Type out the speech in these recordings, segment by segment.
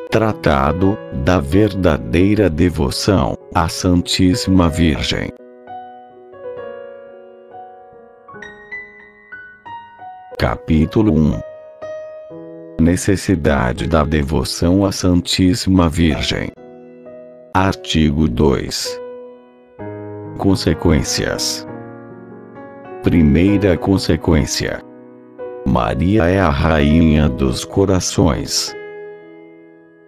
Tratado da verdadeira devoção à Santíssima Virgem. Capítulo 1. Necessidade da devoção à Santíssima Virgem. Artigo 2. Consequências. Primeira consequência. Maria é a Rainha dos Corações.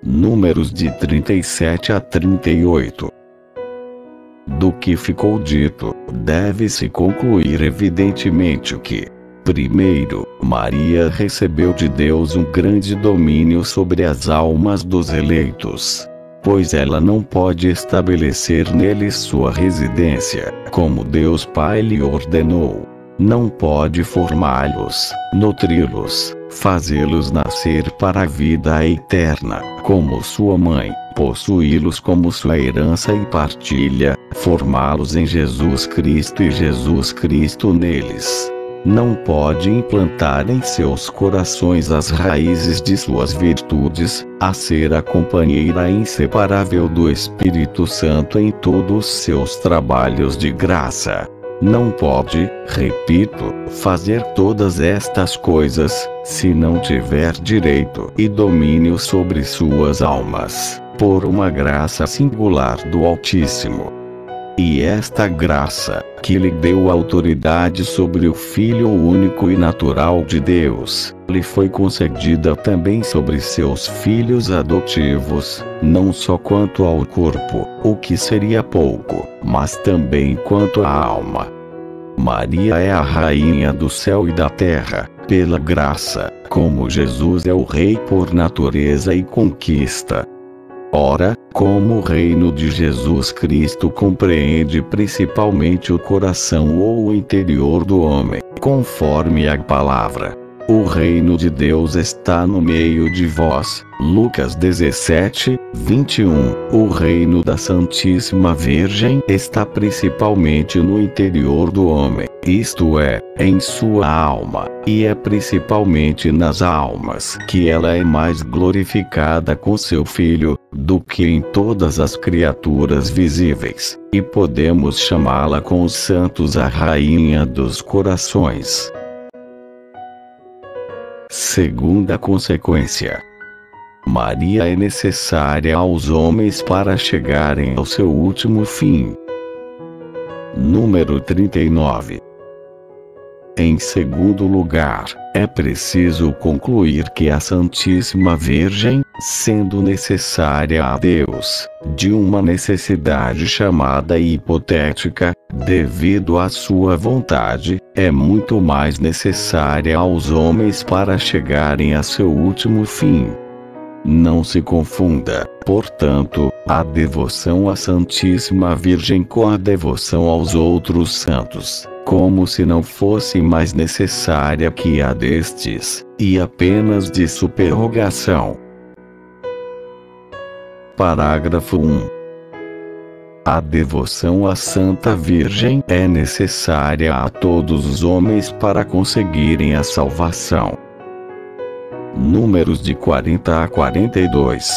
Números de 37 a 38. Do que ficou dito, deve-se concluir evidentemente que, primeiro, Maria recebeu de Deus um grande domínio sobre as almas dos eleitos, pois ela não pode estabelecer neles sua residência, como Deus Pai lhe ordenou. Não pode formá-los, nutri-los, fazê-los nascer para a vida eterna, como sua mãe, possuí-los como sua herança e partilha, formá-los em Jesus Cristo e Jesus Cristo neles. Não pode implantar em seus corações as raízes de suas virtudes, a ser a companheira inseparável do Espírito Santo em todos os seus trabalhos de graça. Não pode, repito, fazer todas estas coisas, se não tiver direito e domínio sobre suas almas, por uma graça singular do Altíssimo. E esta graça, que lhe deu autoridade sobre o Filho único e natural de Deus, lhe foi concedida também sobre seus filhos adotivos, não só quanto ao corpo, o que seria pouco, mas também quanto à alma. Maria é a Rainha do céu e da terra, pela graça, como Jesus é o Rei por natureza e conquista. Ora, como o reino de Jesus Cristo compreende principalmente o coração ou o interior do homem, conforme a palavra, o reino de Deus está no meio de vós. Lucas 17, 21. O reino da Santíssima Virgem está principalmente no interior do homem, isto é, em sua alma, e é principalmente nas almas que ela é mais glorificada com seu Filho, do que em todas as criaturas visíveis, e podemos chamá-la com os santos a Rainha dos Corações. Segunda consequência. Maria é necessária aos homens para chegarem ao seu último fim. Número 39. Em segundo lugar, é preciso concluir que a Santíssima Virgem, sendo necessária a Deus, de uma necessidade chamada hipotética, devido à sua vontade, é muito mais necessária aos homens para chegarem a seu último fim. Não se confunda, portanto, a devoção à Santíssima Virgem com a devoção aos outros santos, como se não fosse mais necessária que a destes, e apenas de superrogação. Parágrafo 1. A devoção à Santa Virgem é necessária a todos os homens para conseguirem a salvação. Números de 40 a 42.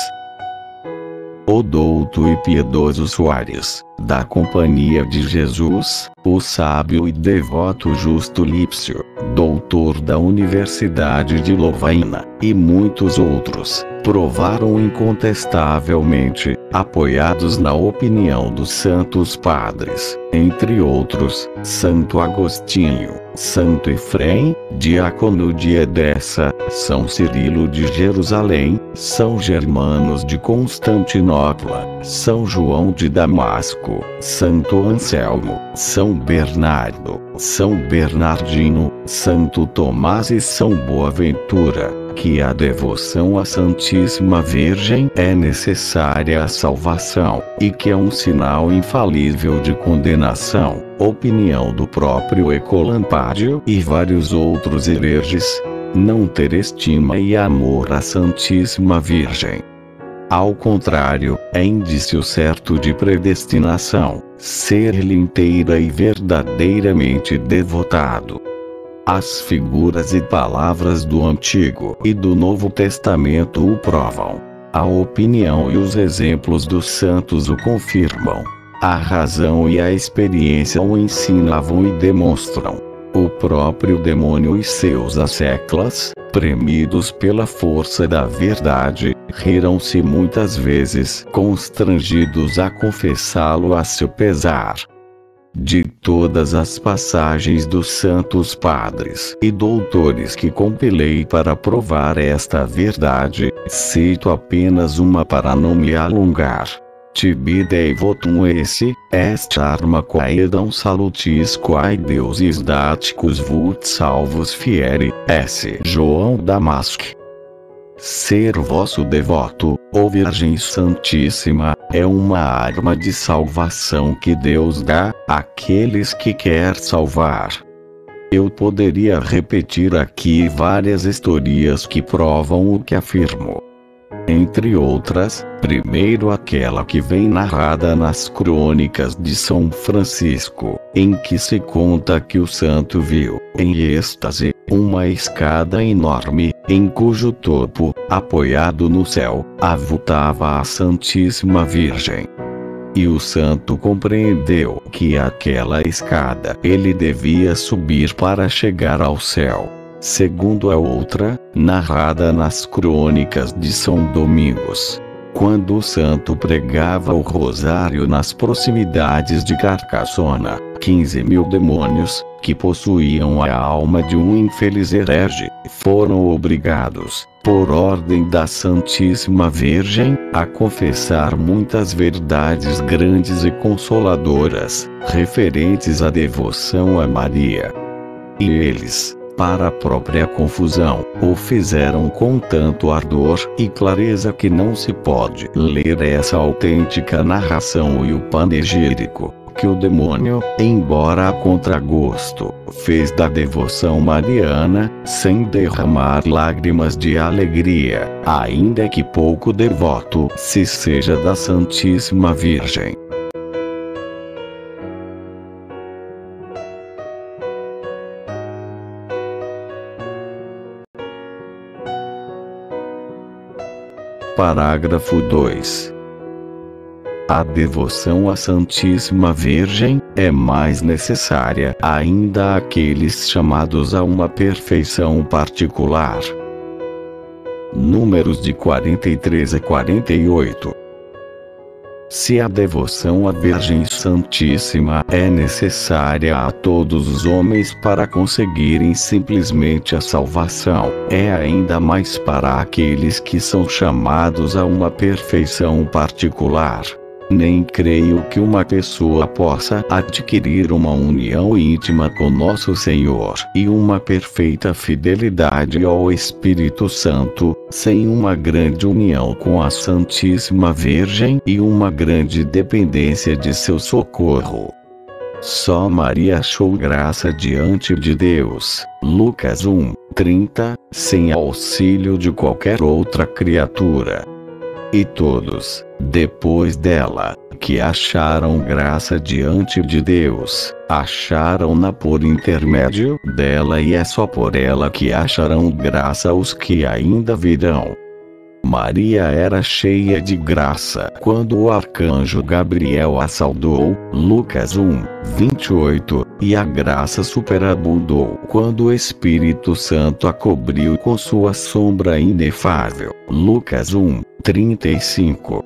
O douto e piedoso Soares, da Companhia de Jesus, o sábio e devoto Justo Lípcio, doutor da Universidade de Lovaina, e muitos outros, provaram incontestavelmente, apoiados na opinião dos santos padres, entre outros, Santo Agostinho, Santo Efrém, diácono de Edessa, São Cirilo de Jerusalém, São Germanos de Constantinopla, São João de Damasco, Santo Anselmo, São Bernardo, São Bernardino, Santo Tomás e São Boaventura, que a devoção à Santíssima Virgem é necessária à salvação, e que é um sinal infalível de condenação, opinião do próprio Ecolampádio e vários outros hereges. não ter estima e amor à Santíssima Virgem. Ao contrário, é indício certo de predestinação, ser-lhe inteira e verdadeiramente devotado. As figuras e palavras do Antigo e do Novo Testamento o provam. A opinião e os exemplos dos santos o confirmam. A razão e a experiência o ensinavam e demonstram. O próprio demônio e seus asseclas, premidos pela força da verdade, riram-se muitas vezes constrangidos a confessá-lo a seu pesar. De todas as passagens dos santos padres e doutores que compilei para provar esta verdade, cito apenas uma para não me alongar. Tibi Dei votum esse, est arma quaedam salutis quae deuses dáticos vult salvos fieri, S. João Damasque. Ser vosso devoto, ó Virgem Santíssima, é uma arma de salvação que Deus dá àqueles que quer salvar. Eu poderia repetir aqui várias historias que provam o que afirmo. Entre outras, primeiro aquela que vem narrada nas crônicas de São Francisco, em que se conta que o santo viu, em êxtase, uma escada enorme, em cujo topo, apoiado no céu, avultava a Santíssima Virgem. E o santo compreendeu que aquela escada ele devia subir para chegar ao céu. Segundo a outra, narrada nas crônicas de São Domingos, quando o santo pregava o rosário nas proximidades de Carcassona, 15.000 demônios, que possuíam a alma de um infeliz herege, foram obrigados, por ordem da Santíssima Virgem, a confessar muitas verdades grandes e consoladoras, referentes à devoção a Maria. E eles, para a própria confusão, o fizeram com tanto ardor e clareza que não se pode ler essa autêntica narração e o panegírico, que o demônio, embora a contragosto, fez da devoção mariana, sem derramar lágrimas de alegria, ainda que pouco devoto se seja da Santíssima Virgem. Parágrafo 2. A devoção à Santíssima Virgem é mais necessária ainda àqueles chamados a uma perfeição particular. Números de 43 a 48. Se a devoção à Virgem Santíssima é necessária a todos os homens para conseguirem simplesmente a salvação, é ainda mais para aqueles que são chamados a uma perfeição particular. Nem creio que uma pessoa possa adquirir uma união íntima com Nosso Senhor e uma perfeita fidelidade ao Espírito Santo, sem uma grande união com a Santíssima Virgem e uma grande dependência de seu socorro. Só Maria achou graça diante de Deus, Lucas 1:30, sem auxílio de qualquer outra criatura. E todos, depois dela, que acharam graça diante de Deus, acharam-na por intermédio dela, e é só por ela que acharão graça os que ainda virão. Maria era cheia de graça quando o arcanjo Gabriel a saudou, Lucas 1:28, e a graça superabundou quando o Espírito Santo a cobriu com sua sombra inefável, Lucas 1:35.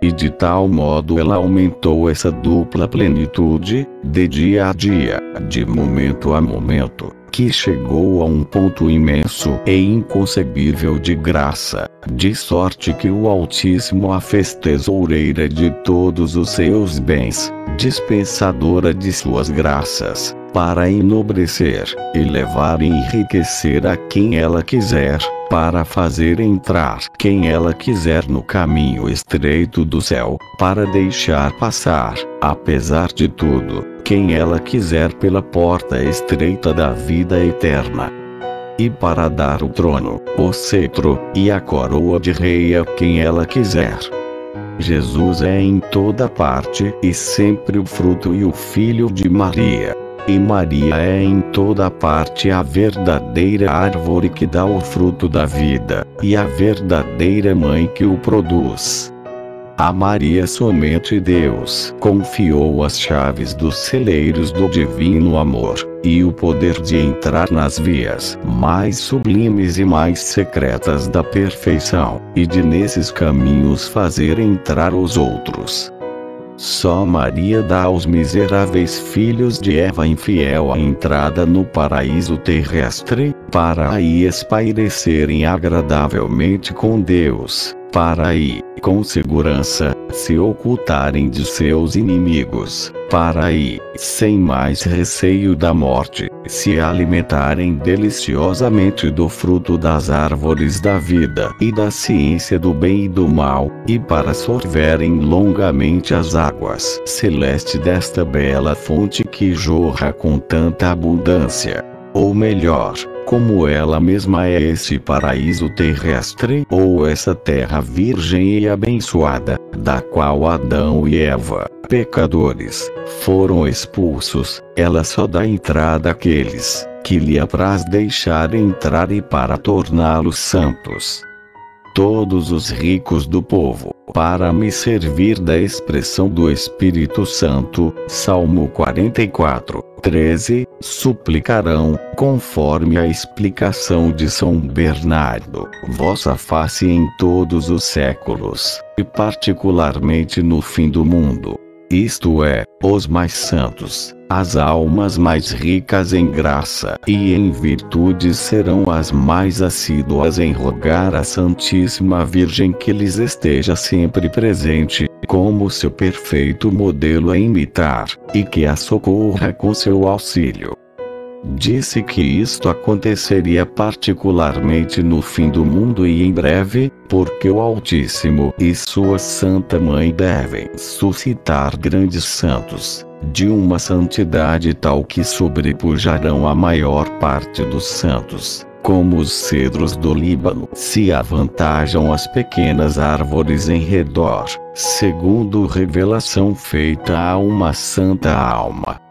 E de tal modo ela aumentou essa dupla plenitude, de dia a dia, de momento a momento, que chegou a um ponto imenso e inconcebível de graça, de sorte que o Altíssimo a fez tesoureira de todos os seus bens, dispensadora de suas graças, para enobrecer, elevar e enriquecer a quem ela quiser, para fazer entrar quem ela quiser no caminho estreito do céu, para deixar passar, apesar de tudo, quem ela quiser pela porta estreita da vida eterna. e para dar o trono, o cetro, e a coroa de rei a quem ela quiser. Jesus é em toda parte e sempre o fruto e o filho de Maria. E Maria é em toda parte a verdadeira árvore que dá o fruto da vida, e a verdadeira mãe que o produz. A Maria somente Deus confiou as chaves dos celeiros do divino amor, e o poder de entrar nas vias mais sublimes e mais secretas da perfeição, e de nesses caminhos fazer entrar os outros. Só Maria dá aos miseráveis filhos de Eva infiel a entrada no paraíso terrestre, para aí espairecerem agradavelmente com Deus, para aí, com segurança, se ocultarem de seus inimigos, para aí, sem mais receio da morte, se alimentarem deliciosamente do fruto das árvores da vida e da ciência do bem e do mal, e para sorverem longamente as águas celestes desta bela fonte que jorra com tanta abundância. Ou melhor, como ela mesma é esse paraíso terrestre, ou essa terra virgem e abençoada, da qual Adão e Eva, pecadores, foram expulsos, ela só dá entrada àqueles que lhe apraz deixar entrar e para torná-los santos. Todos os ricos do povo, para me servir da expressão do Espírito Santo, Salmo 44, 13, suplicarão, conforme a explicação de São Bernardo, vossa face em todos os séculos, e particularmente no fim do mundo. Isto é, os mais santos, as almas mais ricas em graça e em virtudes serão as mais assíduas em rogar à Santíssima Virgem que lhes esteja sempre presente, como seu perfeito modelo a imitar, e que a socorra com seu auxílio. Disse que isto aconteceria particularmente no fim do mundo e em breve, porque o Altíssimo e sua Santa Mãe devem suscitar grandes santos, de uma santidade tal que sobrepujarão a maior parte dos santos, como os cedros do Líbano se avantajam as pequenas árvores em redor, segundo revelação feita a uma santa alma.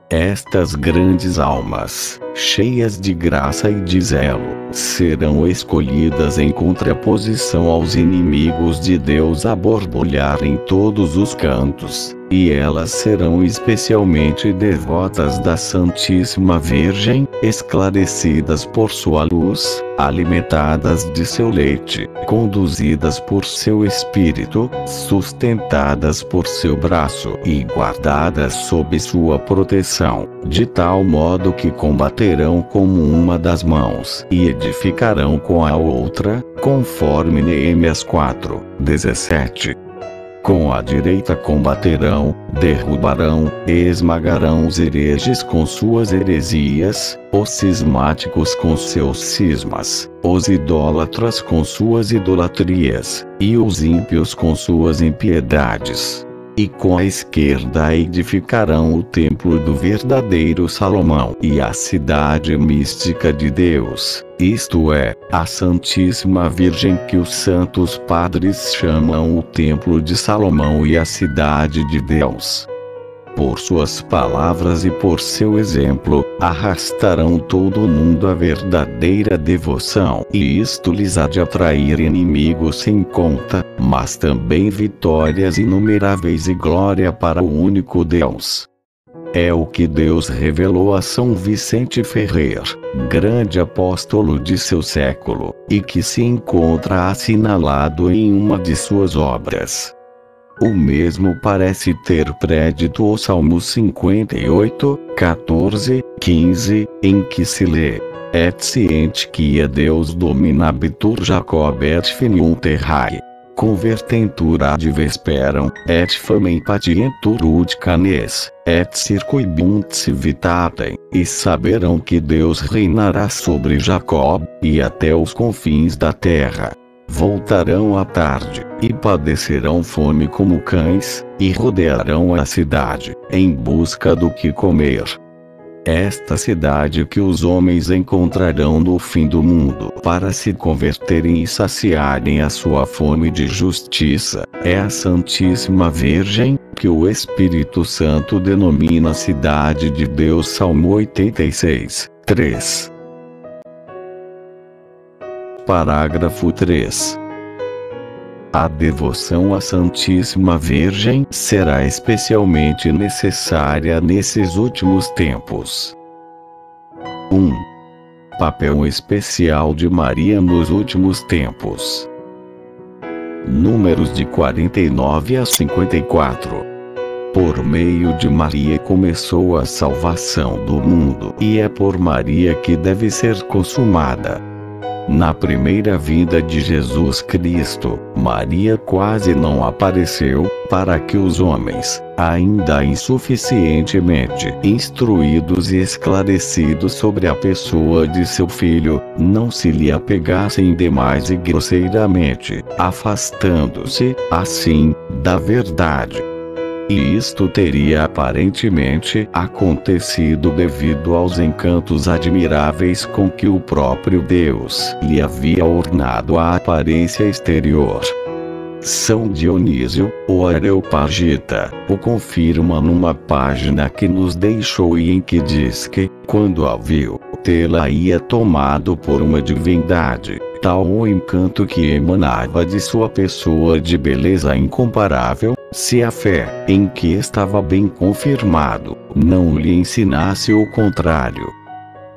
Estas grandes almas, cheias de graça e de zelo, serão escolhidas em contraposição aos inimigos de Deus a borbulhar em todos os cantos, e elas serão especialmente devotas da Santíssima Virgem, esclarecidas por sua luz, alimentadas de seu leite, conduzidas por seu espírito, sustentadas por seu braço e guardadas sob sua proteção, de tal modo que combaterão como uma das mãos e edificarão com a outra, conforme Neemias 4, 17. Com a direita combaterão, derrubarão, esmagarão os hereges com suas heresias, os cismáticos com seus cismas, os idólatras com suas idolatrias, e os ímpios com suas impiedades. E com a esquerda edificarão o templo do verdadeiro Salomão e a cidade mística de Deus, isto é, a Santíssima Virgem que os santos padres chamam o templo de Salomão e a cidade de Deus. Por suas palavras e por seu exemplo, arrastarão todo o mundo à verdadeira devoção, e isto lhes há de atrair inimigos sem conta, mas também vitórias inumeráveis e glória para o único Deus. É o que Deus revelou a São Vicente Ferrer, grande apóstolo de seu século, e que se encontra assinalado em uma de suas obras. O mesmo parece ter prédito o Salmo 58, 14, 15, em que se lê: Et sciente quia Deus dominabitur Jacob et finium terrae. Convertentur ad vesperam, et famem patientur ud canes, et circuibunt civitatem, e saberão que Deus reinará sobre Jacob, e até os confins da terra. Voltarão à tarde, e padecerão fome como cães, e rodearão a cidade, em busca do que comer. Esta cidade que os homens encontrarão no fim do mundo para se converterem e saciarem a sua fome de justiça, é a Santíssima Virgem, que o Espírito Santo denomina Cidade de Deus. Salmo 86, 3. Parágrafo 3. A devoção à Santíssima Virgem será especialmente necessária nesses últimos tempos. 1. Papel especial de Maria nos últimos tempos. Números de 49 a 54. Por meio de Maria começou a salvação do mundo, e é por Maria que deve ser consumada. Na primeira vinda de Jesus Cristo, Maria quase não apareceu, para que os homens, ainda insuficientemente instruídos e esclarecidos sobre a pessoa de seu filho, não se lhe apegassem demais e grosseiramente, afastando-se, assim, da verdade. E isto teria aparentemente acontecido devido aos encantos admiráveis com que o próprio Deus lhe havia ornado a aparência exterior. São Dionísio, o Areopagita, o confirma numa página que nos deixou e em que diz que, quando a viu, tê-la-ia tomado por uma divindade, tal o encanto que emanava de sua pessoa de beleza incomparável, se a fé, em que estava bem confirmado, não lhe ensinasse o contrário.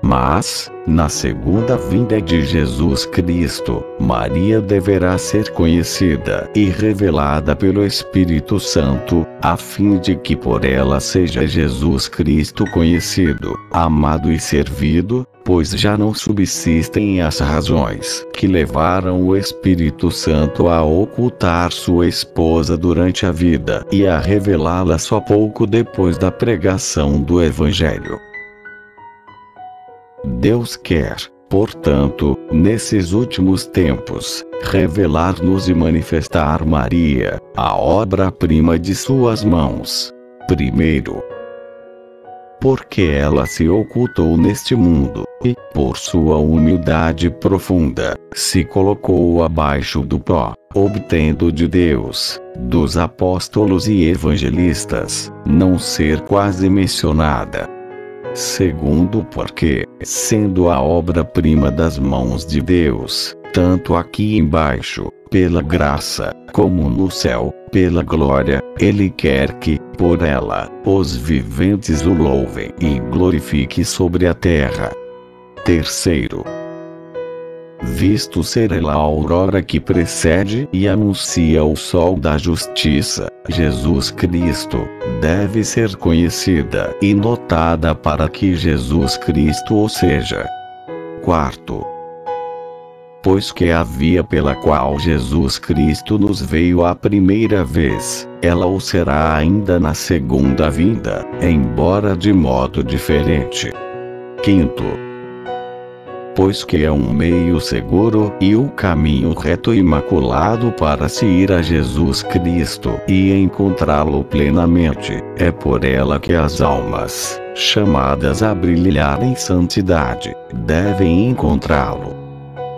Mas, na segunda vinda de Jesus Cristo, Maria deverá ser conhecida e revelada pelo Espírito Santo, a fim de que por ela seja Jesus Cristo conhecido, amado e servido, pois já não subsistem as razões que levaram o Espírito Santo a ocultar sua esposa durante a vida e a revelá-la só pouco depois da pregação do Evangelho. Deus quer, portanto, nesses últimos tempos, revelar-nos e manifestar Maria, a obra-prima de suas mãos. Primeiro, porque ela se ocultou neste mundo, e, por sua humildade profunda, se colocou abaixo do pó, obtendo de Deus, dos apóstolos e evangelistas, não ser quase mencionada. Segundo, porque, sendo a obra-prima das mãos de Deus, tanto aqui embaixo, pela graça, como no céu, pela glória, Ele quer que, por ela, os viventes o louvem e glorifiquem sobre a terra. Terceiro, visto ser ela a aurora que precede e anuncia o sol da justiça, Jesus Cristo, deve ser conhecida e notada para que Jesus Cristo o seja. Quarto, pois que a via pela qual Jesus Cristo nos veio a primeira vez, ela o será ainda na segunda vinda, embora de modo diferente. Quinto, pois que é um meio seguro e o caminho reto e imaculado para se ir a Jesus Cristo e encontrá-lo plenamente, é por ela que as almas, chamadas a brilhar em santidade, devem encontrá-lo.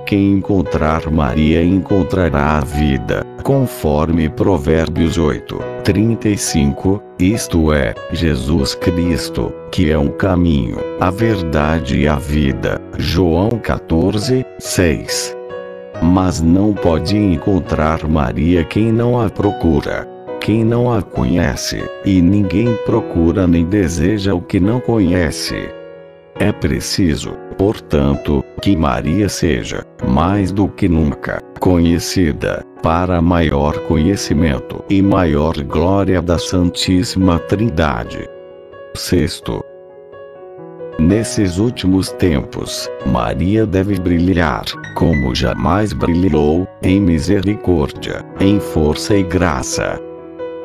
Quem encontrar Maria encontrará a vida, conforme Provérbios 8:35, isto é, Jesus Cristo, que é o caminho, a verdade e a vida. João 14:6. Mas não pode encontrar Maria quem não a procura, quem não a conhece, e ninguém procura nem deseja o que não conhece. É preciso, portanto, que Maria seja, mais do que nunca, conhecida, para maior conhecimento e maior glória da Santíssima Trindade. Sexto, nesses últimos tempos, Maria deve brilhar, como jamais brilhou, em misericórdia, em força e graça.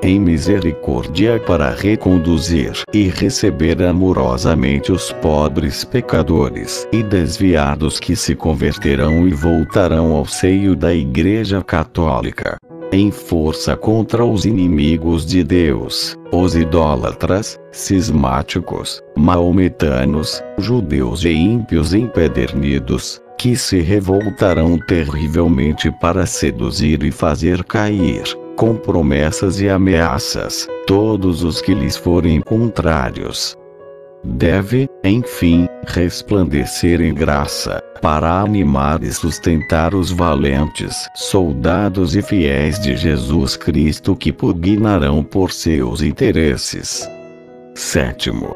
Em misericórdia para reconduzir e receber amorosamente os pobres pecadores e desviados que se converterão e voltarão ao seio da Igreja Católica. em força contra os inimigos de Deus, os idólatras, cismáticos, maometanos, judeus e ímpios empedernidos, que se revoltarão terrivelmente para seduzir e fazer cair, com promessas e ameaças, todos os que lhes forem contrários. Deve, enfim, resplandecer em graça, para animar e sustentar os valentes soldados e fiéis de Jesus Cristo que pugnarão por seus interesses. Sétimo,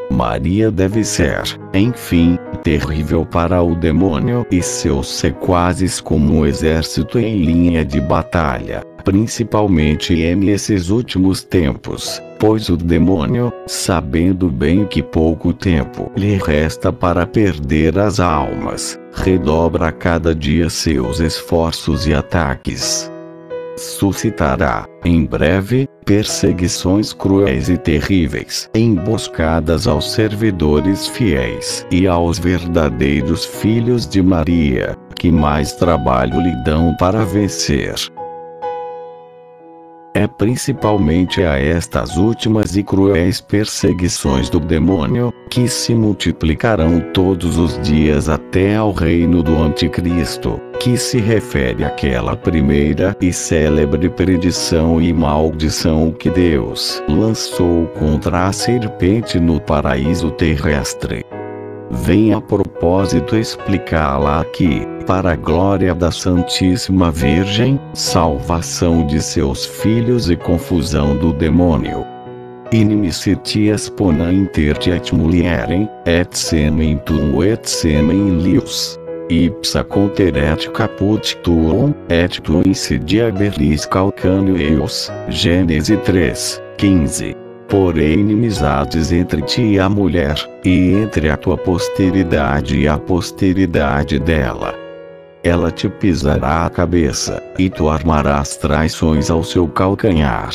Maria deve ser, enfim, terrível para o demônio e seus sequazes como um exército em linha de batalha, principalmente nesses últimos tempos, pois o demônio, sabendo bem que pouco tempo lhe resta para perder as almas, redobra a cada dia seus esforços e ataques. Suscitará, em breve, perseguições cruéis e terríveis, emboscadas aos servidores fiéis e aos verdadeiros filhos de Maria, que mais trabalho lhe dão para vencer. É principalmente a estas últimas e cruéis perseguições do demônio, que se multiplicarão todos os dias até ao reino do Anticristo, que se refere àquela primeira e célebre predição e maldição que Deus lançou contra a serpente no paraíso terrestre. Vem a propósito explicá-la aqui, para a glória da Santíssima Virgem, salvação de seus filhos e confusão do demônio. Inimicitias pona interti et mulierem, et semen tuum et semen lius. Ipsa conteret caput tuum, et tu insidia beris calcâneo eus. Gênesis 3, 15. Porém inimizades entre ti e a mulher, e entre a tua posteridade e a posteridade dela. Ela te pisará a cabeça, e tu armarás traições ao seu calcanhar.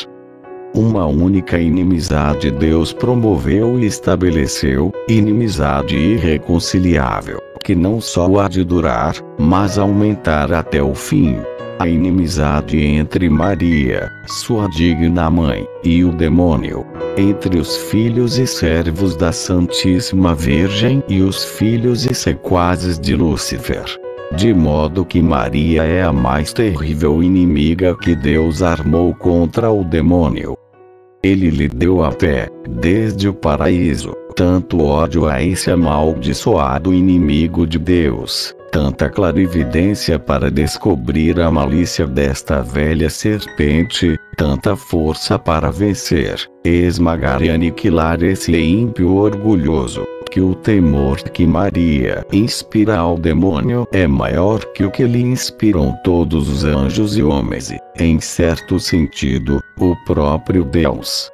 Uma única inimizade Deus promoveu e estabeleceu, inimizade irreconciliável, que não só há de durar, mas aumentar até o fim. A inimizade entre Maria, sua digna mãe, e o demônio, entre os filhos e servos da Santíssima Virgem e os filhos e sequazes de Lúcifer. De modo que Maria é a mais terrível inimiga que Deus armou contra o demônio. Ele lhe deu até, desde o paraíso, tanto ódio a esse amaldiçoado inimigo de Deus, tanta clarividência para descobrir a malícia desta velha serpente, tanta força para vencer, esmagar e aniquilar esse ímpio orgulhoso, que o temor que Maria inspira ao demônio é maior que o que lhe inspiram todos os anjos e homens e, em certo sentido, o próprio Deus.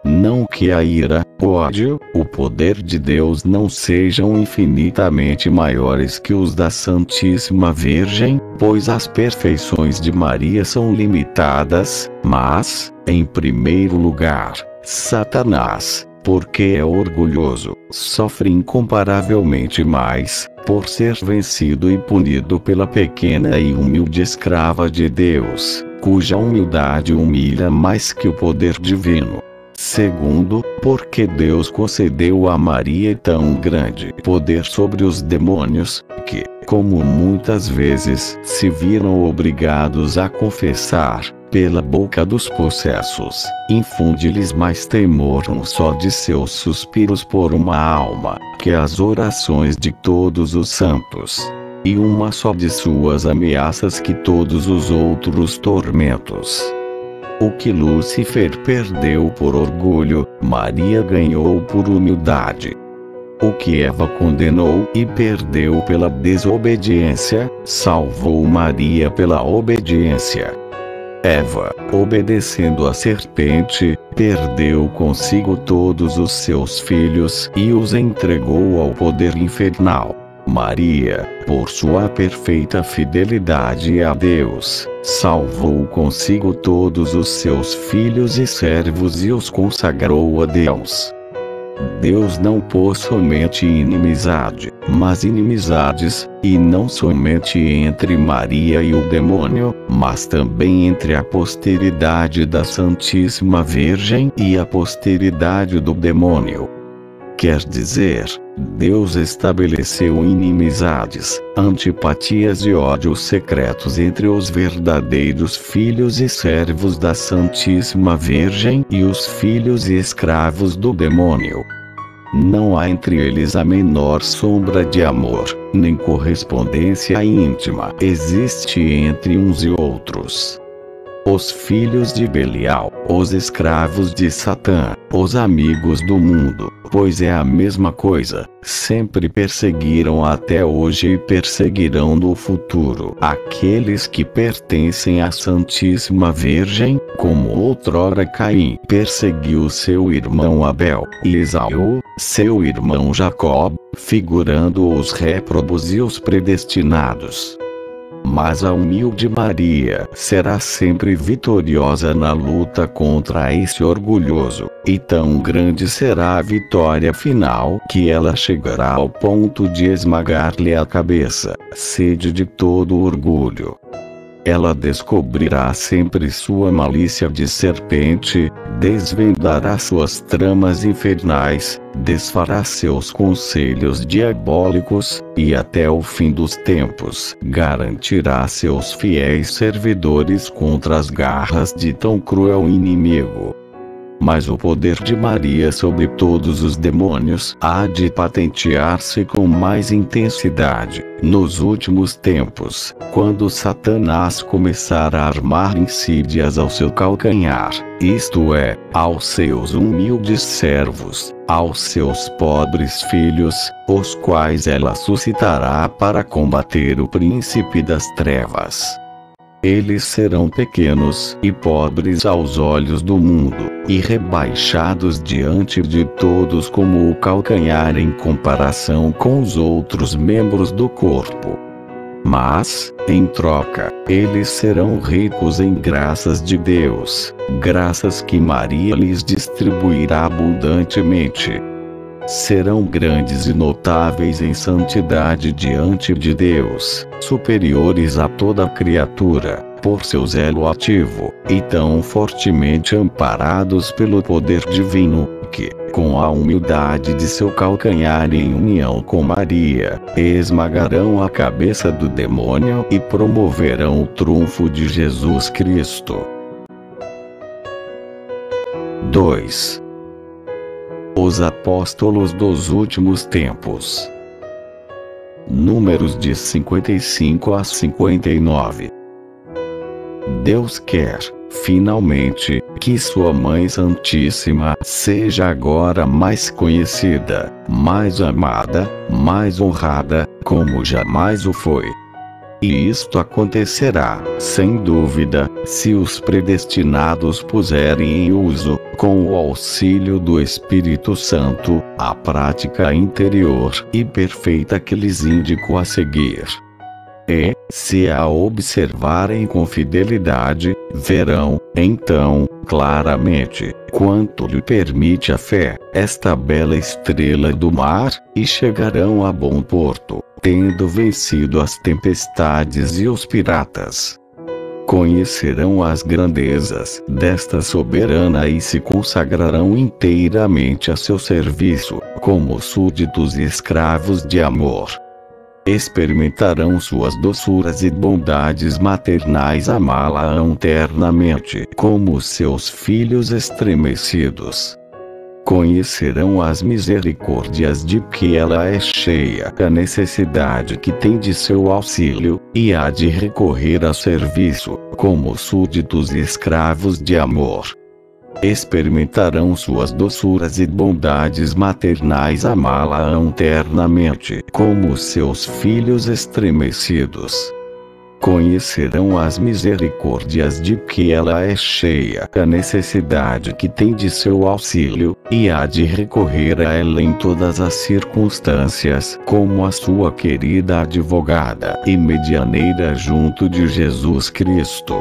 Não que a ira, o ódio, o poder de Deus não sejam infinitamente maiores que os da Santíssima Virgem, pois as perfeições de Maria são limitadas, mas, em primeiro lugar, Satanás, porque é orgulhoso, sofre incomparavelmente mais, por ser vencido e punido pela pequena e humilde escrava de Deus, cuja humildade humilha mais que o poder divino. Segundo, porque Deus concedeu a Maria tão grande poder sobre os demônios, que, como muitas vezes se viram obrigados a confessar, pela boca dos possessos, infunde-lhes mais temor um só de seus suspiros por uma alma, que as orações de todos os santos, e uma só de suas ameaças que todos os outros tormentos. O que Lúcifer perdeu por orgulho, Maria ganhou por humildade. O que Eva condenou e perdeu pela desobediência, salvou Maria pela obediência. Eva, obedecendo à serpente, perdeu consigo todos os seus filhos e os entregou ao poder infernal. Maria, por sua perfeita fidelidade a Deus, salvou consigo todos os seus filhos e servos e os consagrou a Deus. Deus não pôs somente inimizade, mas inimizades, e não somente entre Maria e o demônio, mas também entre a posteridade da Santíssima Virgem e a posteridade do demônio. Quer dizer, Deus estabeleceu inimizades, antipatias e ódios secretos entre os verdadeiros filhos e servos da Santíssima Virgem e os filhos e escravos do demônio. Não há entre eles a menor sombra de amor, nem correspondência íntima existe entre uns e outros. Os filhos de Belial, os escravos de Satã, os amigos do mundo, pois é a mesma coisa, sempre perseguiram até hoje e perseguirão no futuro aqueles que pertencem à Santíssima Virgem, como outrora Caim perseguiu seu irmão Abel, e Esaú, seu irmão Jacó, figurando os réprobos e os predestinados. Mas a humilde Maria será sempre vitoriosa na luta contra esse orgulhoso, e tão grande será a vitória final que ela chegará ao ponto de esmagar-lhe a cabeça, sede de todo orgulho. Ela descobrirá sempre sua malícia de serpente, desvendará suas tramas infernais, desfará seus conselhos diabólicos, e até o fim dos tempos garantirá seus fiéis servidores contra as garras de tão cruel inimigo. Mas o poder de Maria sobre todos os demônios há de patentear-se com mais intensidade nos últimos tempos, quando Satanás começar a armar insídias ao seu calcanhar, isto é, aos seus humildes servos, aos seus pobres filhos, os quais ela suscitará para combater o príncipe das trevas. Eles serão pequenos e pobres aos olhos do mundo, e rebaixados diante de todos como o calcanhar em comparação com os outros membros do corpo. Mas, em troca, eles serão ricos em graças de Deus, graças que Maria lhes distribuirá abundantemente. Serão grandes e notáveis em santidade diante de Deus, superiores a toda criatura, por seu zelo ativo, e tão fortemente amparados pelo poder divino, que, com a humildade de seu calcanhar em união com Maria, esmagarão a cabeça do demônio e promoverão o triunfo de Jesus Cristo. 2. Os apóstolos dos últimos tempos. Números de 55 a 59. Deus quer, finalmente, que sua Mãe Santíssima seja agora mais conhecida, mais amada, mais honrada, como jamais o foi. E isto acontecerá, sem dúvida, se os predestinados puserem em uso, com o auxílio do Espírito Santo, a prática interior e perfeita que lhes indico a seguir. E, se a observarem com fidelidade, verão, então, claramente, quanto lhe permite a fé, esta bela estrela do mar, e chegarão a bom porto, tendo vencido as tempestades e os piratas. Conhecerão as grandezas desta soberana e se consagrarão inteiramente a seu serviço, como súditos e escravos de amor. Experimentarão suas doçuras e bondades maternais, amá-la eternamente, como seus filhos estremecidos. Conhecerão as misericórdias de que ela é cheia, a necessidade que tem de seu auxílio, e há de recorrer a serviço, como súditos e escravos de amor. Experimentarão suas doçuras e bondades maternais, amá-la eternamente, como seus filhos estremecidos. Conhecerão as misericórdias de que ela é cheia, a necessidade que tem de seu auxílio, e há de recorrer a ela em todas as circunstâncias, como a sua querida advogada e medianeira junto de Jesus Cristo.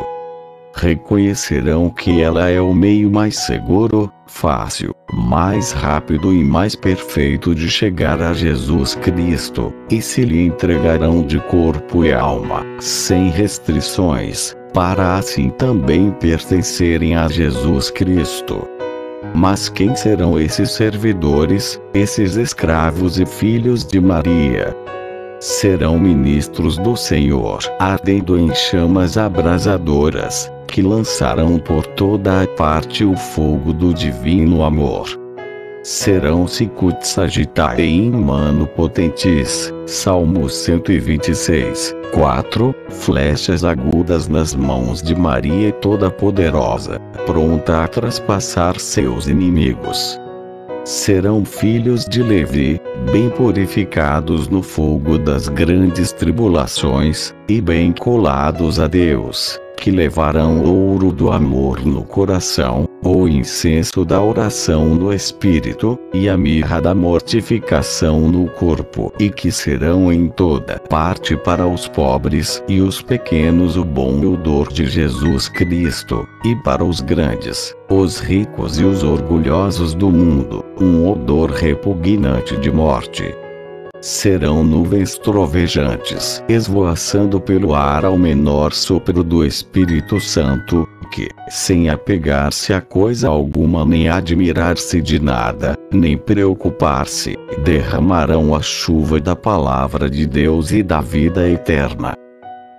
Reconhecerão que ela é o meio mais seguro, fácil mais rápido e mais perfeito de chegar a Jesus Cristo, e se lhe entregarão de corpo e alma, sem restrições, para assim também pertencerem a Jesus Cristo. Mas quem serão esses servidores, esses escravos e filhos de Maria? Serão ministros do Senhor, ardendo em chamas abrasadoras, que lançarão por toda a parte o fogo do divino amor. Serão sicut sagitae in mano potentis, Salmo 126, 4, flechas agudas nas mãos de Maria Toda-Poderosa, pronta a traspassar seus inimigos. Serão filhos de Levi, bem purificados no fogo das grandes tribulações, e bem colados a Deus, que levarão o ouro do amor no coração, o incenso da oração no espírito, e a mirra da mortificação no corpo, e que serão em toda parte para os pobres e os pequenos o bom odor de Jesus Cristo, e para os grandes, os ricos e os orgulhosos do mundo, um odor repugnante de morte. Serão nuvens trovejantes, esvoaçando pelo ar ao menor sopro do Espírito Santo, que, sem apegar-se a coisa alguma nem admirar-se de nada, nem preocupar-se, derramarão a chuva da palavra de Deus e da vida eterna.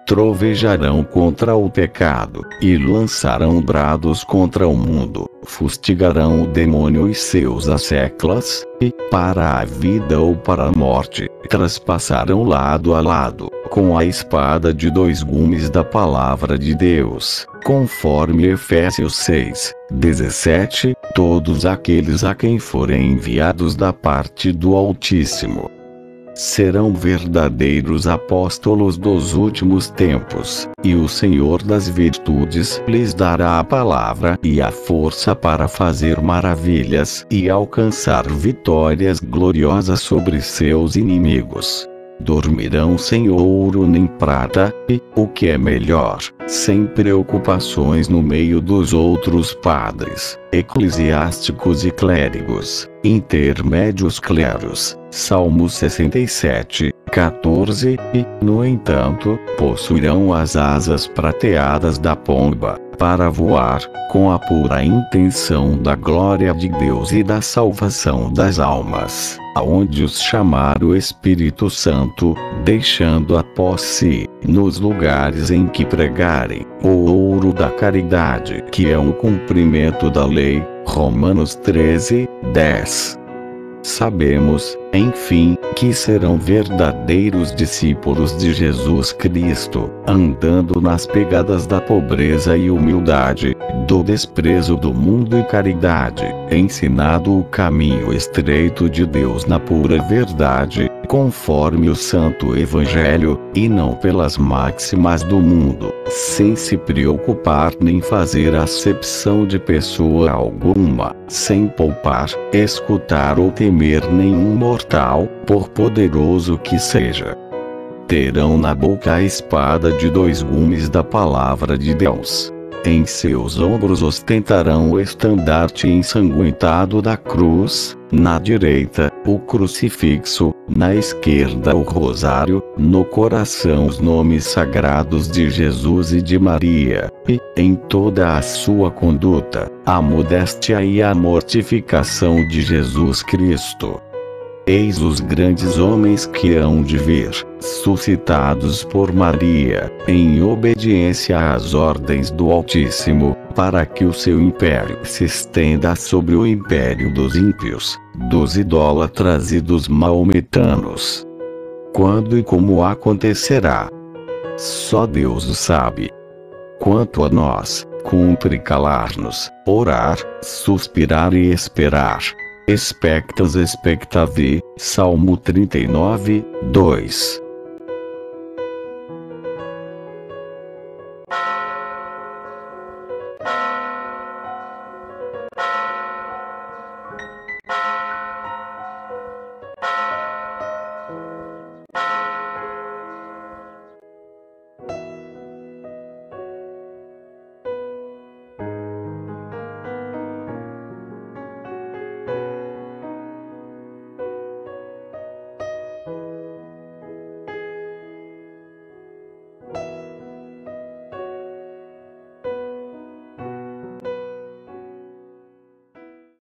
Trovejarão contra o pecado, e lançarão brados contra o mundo, fustigarão o demônio e seus asseclas, e, para a vida ou para a morte, traspassarão lado a lado, com a espada de dois gumes da palavra de Deus, conforme Efésios 6, 17, todos aqueles a quem forem enviados da parte do Altíssimo. Serão verdadeiros apóstolos dos últimos tempos, e o Senhor das virtudes lhes dará a palavra e a força para fazer maravilhas e alcançar vitórias gloriosas sobre seus inimigos. Dormirão sem ouro nem prata, e, o que é melhor, sem preocupações no meio dos outros padres, eclesiásticos e clérigos, intermédios cleros. Salmo 67, 14, e, no entanto, possuirão as asas prateadas da pomba, para voar, com a pura intenção da glória de Deus e da salvação das almas, aonde os chamar o Espírito Santo, deixando após si, nos lugares em que pregarem, o ouro da caridade, que é o cumprimento da lei. Romanos 13, 10. Sabemos, enfim, que serão verdadeiros discípulos de Jesus Cristo, andando nas pegadas da pobreza e humildade, do desprezo do mundo e caridade, ensinado o caminho estreito de Deus na pura verdade, conforme o Santo Evangelho, e não pelas máximas do mundo, sem se preocupar nem fazer acepção de pessoa alguma, sem poupar, escutar ou temer nenhum mortal, por poderoso que seja. Terão na boca a espada de dois gumes da palavra de Deus. Em seus ombros ostentarão o estandarte ensanguentado da cruz, na direita, o crucifixo, na esquerda o rosário, no coração os nomes sagrados de Jesus e de Maria, e, em toda a sua conduta, a modéstia e a mortificação de Jesus Cristo. Eis os grandes homens que hão de vir, suscitados por Maria, em obediência às ordens do Altíssimo, para que o seu império se estenda sobre o império dos ímpios, dos idólatras e dos maometanos. Quando e como acontecerá? Só Deus o sabe. Quanto a nós, cumpre calar-nos, orar, suspirar e esperar. Expectas expectavi, Salmo 39, 2.